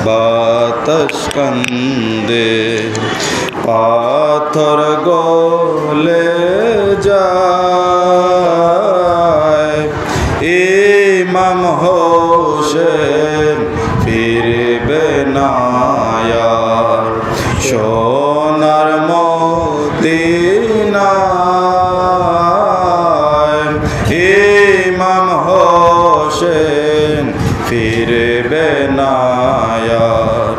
বাতাস কান্দে পাথর গলে যায় ইমাম হোসেন ফিরবে না আর সোনার মদিনায় ইমাম হোসেন ফিরবে না আর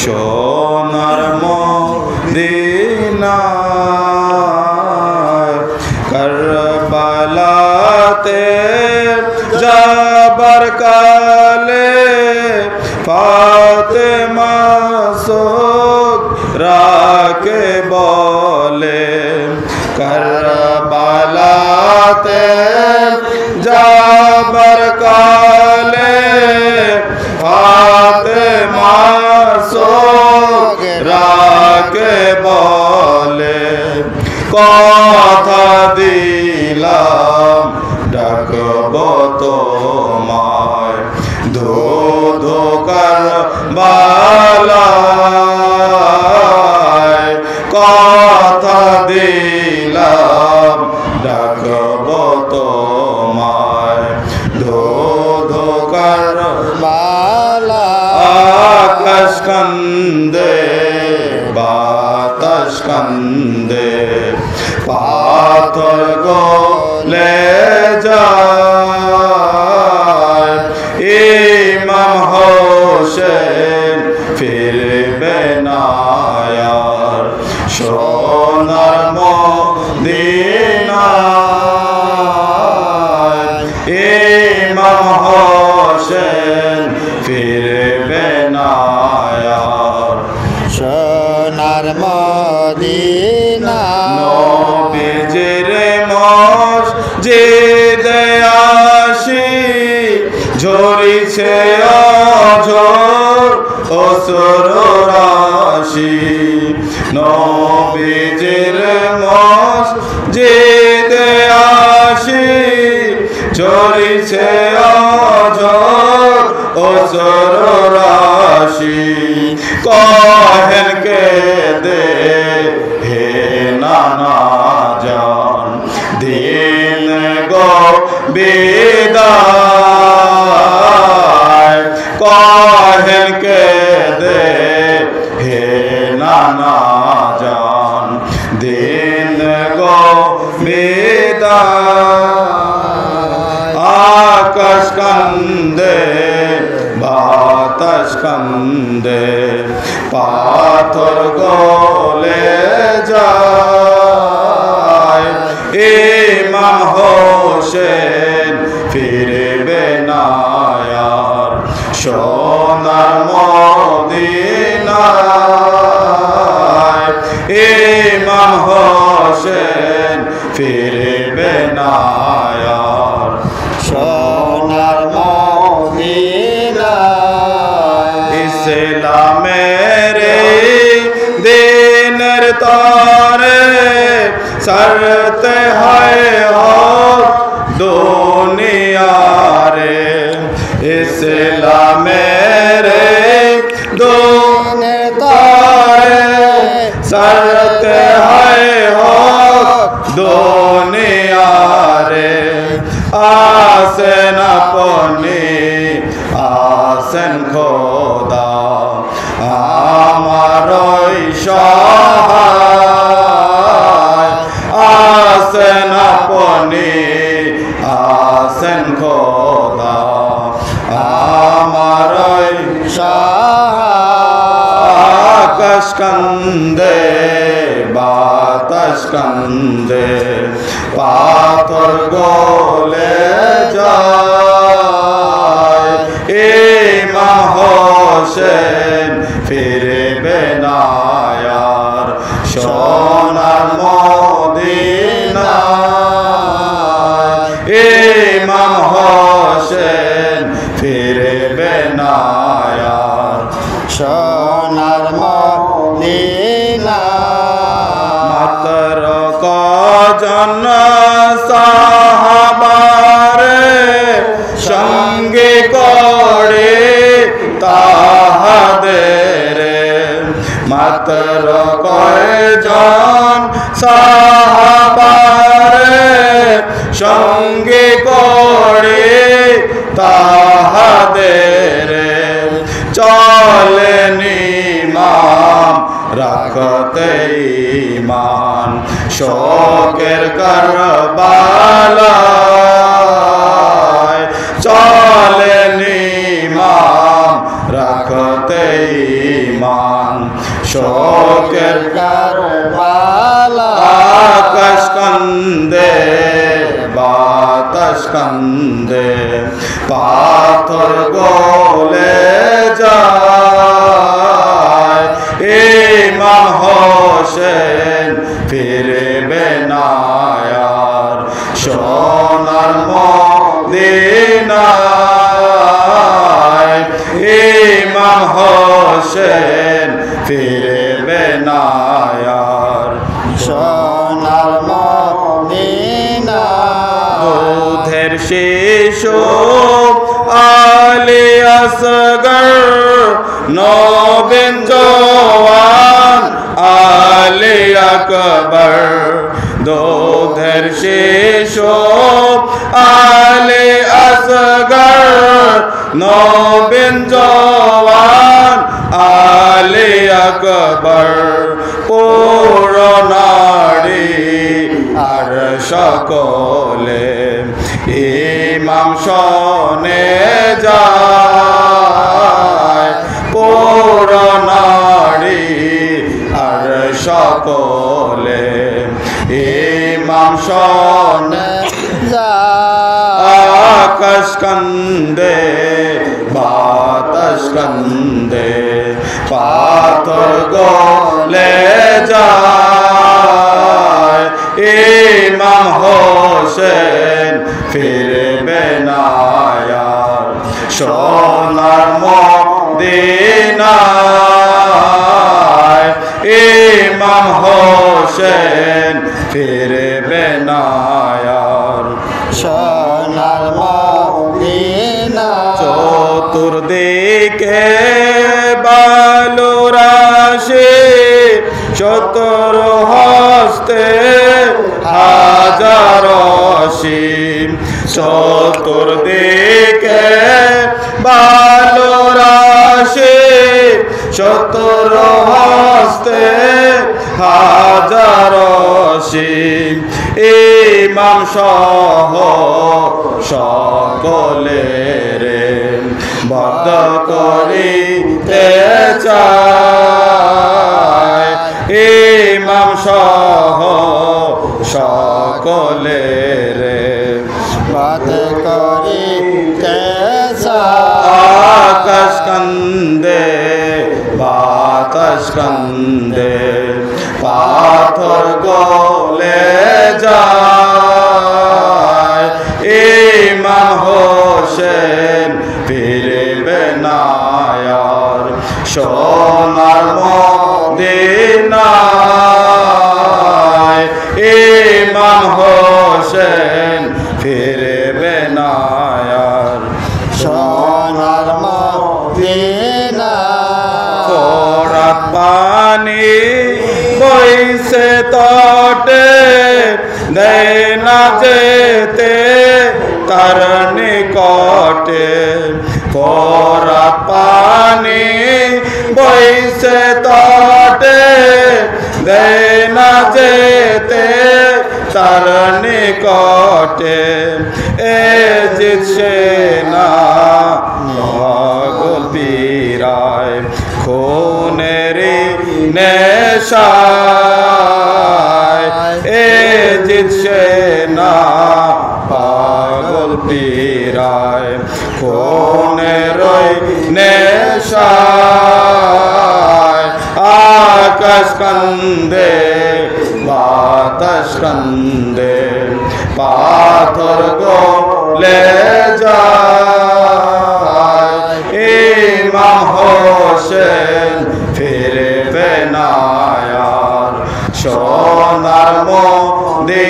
সোনার মদিনায় কারবালাতে যাবার কালে ফাতেমা সোহরাকে বলে কারবালাতে যাবার কালে ফাতেমা সোহরাকে বলে কথা দিলাম ডাকব তোমায় ধো কারবালায় কথা দিলাম ডাকব তোমায় ধো কারবালায় আকাশ কান্দে বাতাস কান্দে পাথর গলে যায় ইমাম হোসেন ফিরবে না আর সোনার মদিনায় ইমাম হোসেন ফিরবে না আর সোনার মদিনা নবীজির মসজিদে আসি ঝরিছে অঝোর অসুর রাশি নবীজির মসজিদে আসি ঝরিছে অঝোর অসুর রাশি কহেন কে দে হে নানা জান দিন গো বিদায় কহেন কে দে হে নানা জান দিন গো বিদায় আকাশ কান্দে বাতাস কান্দে পাথর গলে যায় ইমাম হোসেন ফিরবে না আর সোনার মদিনায় ইমাম হোসেন ফিরবে না আর সোনার মদিনা ইসলামের দিনের তরে সরতে হয় দুনিয়ারে ইসলামের দিনের তরে সরতে হয় দুনিয়ারে আসেন আপনি আসেন খোদা আমার সহায় আসেন আপনি আসেন খোদা আমার আকাশ কান্দে বাতাস কান্দে পাথর গলে যায় ইমাম হোসেন ফিরবে না আর সোনার মদিনায় ইমাম হোসেন ফিরবে না আর সোনার মদিনা মাতর কজন সাহাবারে সঙ্গে করে মাত্র কয়জন সাহাবারে সঙ্গে করে তাহাদের চলেন ইমাম রাখতে ঈমান শোকের কারবালায় চলেন ইমাম রাখতে ঈমান শোকের কারবালা আকাশ কান্দে বাতাস কান্দে পাথর গলে যায় ইমাম হোসেন ফিরবে না আর সোনার মদিনায় ইমাম হোসেন ফিরবে না আর সোনার মদিনা দুধের শিশু আলী আসগর নবীন জওয়ান আলী আকবর দুধের শিশু আলী আসগর নবীন জওয়ান আলী আকবর পুরনারী আর সকলে ইমাম শোনে যায় পুরনারী আর সকলে ইমাম শোনে আকাশ কান্দে বাতাস কান্দে পাথর গলে যায় ইমাম হোসেন ফিরবে না আর সোনার মদিনায় ইমাম হোসেন ফিরবে না আর সোনার মদিনা চতুর্দিকে বালুরাশি চতুর হস্তে হাজার অসীম চতুর্দিকে বালুরাশি চতুর হস্তে হাজার অসীম ইমাম সহ সকলে রে বদ্ধ করিতে চায় ইমাম সহ সকলে রে বাত করিতে আকাশ কান্দে বাতাস কান্দে পাথর গলে যায় ইমাম হোসেন ফিরবে না আর সোনার মদিনায় ইমাম হোসেন ফিরবে না আর সোনার মদিনা ফোরাত পানি বইছে তটে দেয় না যেতে তার নিকটে ফোরাত পানি বইছে তটে দেয় না যেতে তার নিকটে এ জিতছে না পাগল পীরায় খুনের নেশায় এ জিতছে না পাগল পীরায় খুনের নেশায় আকাশ কান্দে বাতাস কান্দে পাথর গলে যায় ইমাম হোসেন ফিরবে না আর সোনার মদিনায়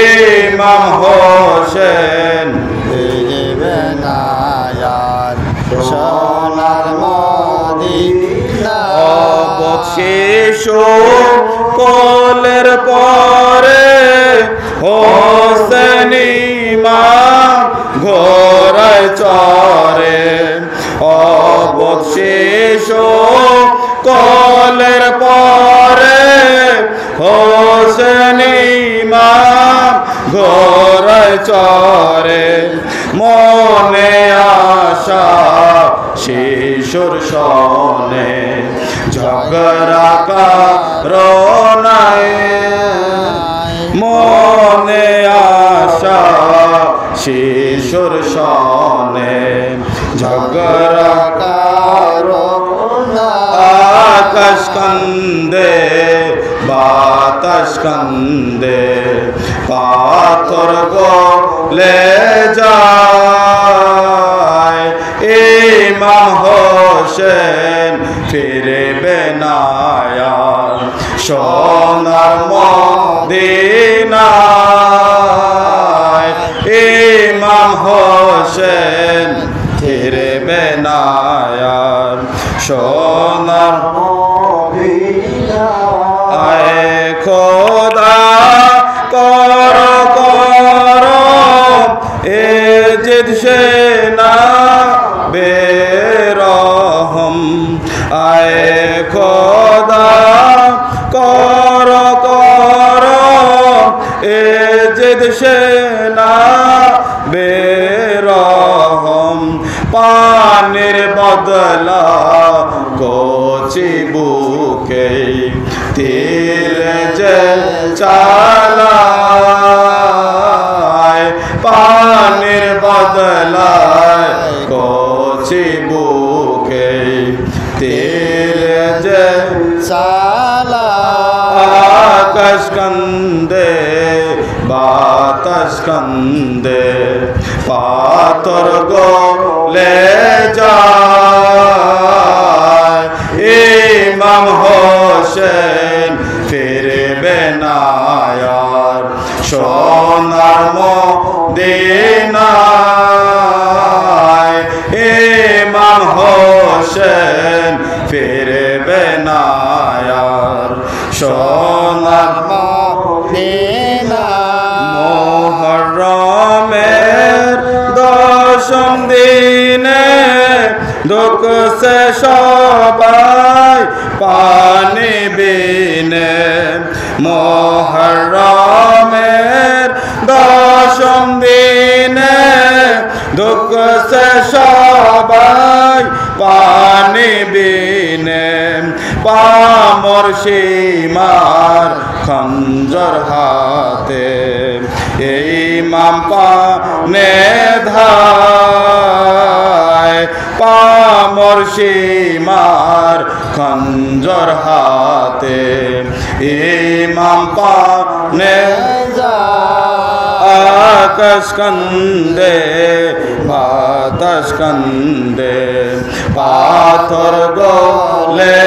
ইমাম হোসেন ফিরবে না আর সোনার মদিনা কোলের পরে হোসেন ইমাম ঘোড়ায় চড়ে অবধ শিশু কোলের পরে হোসেন ইমাম ঘোড়ায় চড়ে মনে আশা শিশুর সনে ঝগড়া কারণায় মনে আশা শিশুর সনে ঝগড়া আকাশ কান্দে বাতাস কান্দে পাথর গলে যায় ইমাম হোসেন ফিরবে না আর সোনার মদিনায় ইমাম হোসেন ফিরবে না আর সোনার আয় খোদা কর কর এ জিদ সে না বেরহম আয় খোদা কর কর এ জিদ সে না বেরহম পানির বদলা কচি বুকে তীর যে চালায় পানির বদলায় কচি বুকে তীর যে আকাশ কান্দে বাতাস কান্দে পাথর গলে যায় ইমাম হোসেন ফিরবে না আর সোনার মদিনায় ইমাম হোসেন ফিরবে না আর সোনার মুহররমের দশম দিনে দুঃখ সে সবাই পানি বিনে মুহররমের দশম দিনে দুঃখ সে সবাই পানি বিনে পামর সীমার খঞ্জর হাতে এই ইমাম পানে ধায় পামর সীমার খঞ্জর হাতে ইমাম পানে আকাশ কান্দে বাতাস কান্দে পাথর গলে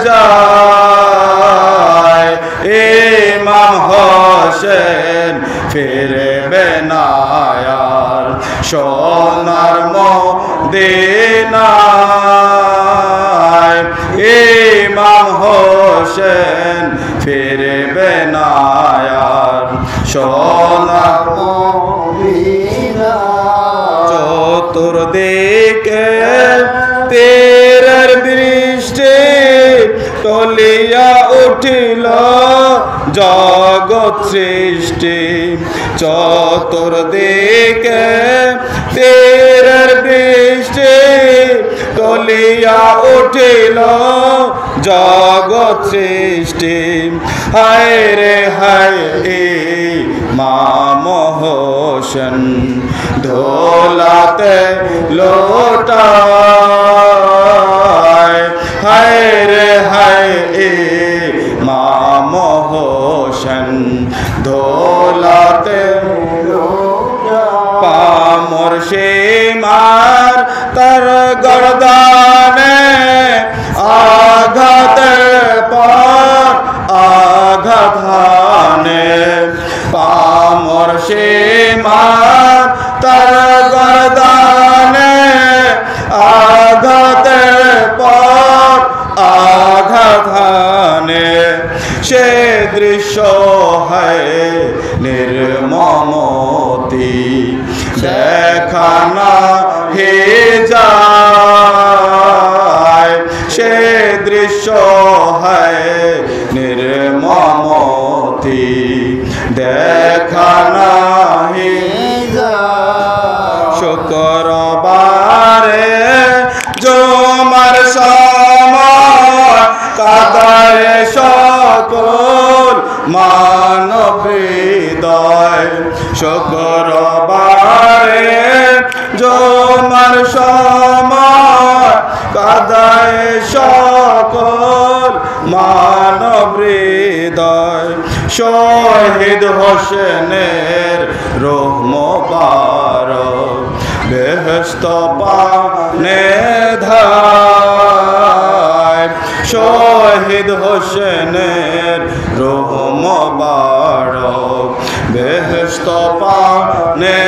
যায় ইমাম হোসেন ফিরবে না আর সোনার মদিনায় ইমাম হোসেন ফিরবে না আর সোনার চতুর্দিকে তীরের বৃষ্টি টলিয়া উঠিল জগৎ সৃষ্টি চতুর্দিকে তীরের বৃষ্টি টলিয়া উঠিল জগৎ সৃষ্টি হায় রে হায় ইমাম হোসেন ধোলাতে লোটায় হায় রে হায় ইমাম হোসেন ধোলাতে পামর সীমার তার গর্দানে আঘাতের পর আঘাত হানে পামর সীমার তার গর্দানে আঘাতের পর আঘাত হানে হে যায় সে দৃশ্য হয় নির্মমতি দেখা নাহি শুক্রবারে জুমার সময় কাদায় সকল মানব হৃদয় শুক্রবারে জুমার সময় কাদায় সকল মানব হৃদয় শহীদ হোসেনের রূহ মোবারক বেহেশত পানে ধায় শহীদ হোসেনের রূহ মোবারক বেহেশত পানে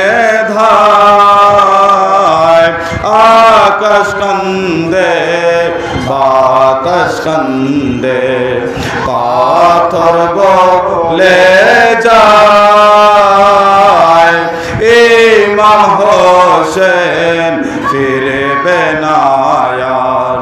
ধায় আকাশ কান্দে বাতাস কান্দে পাথর গলে যায় ইমাম হোসেন ফিরবে না আর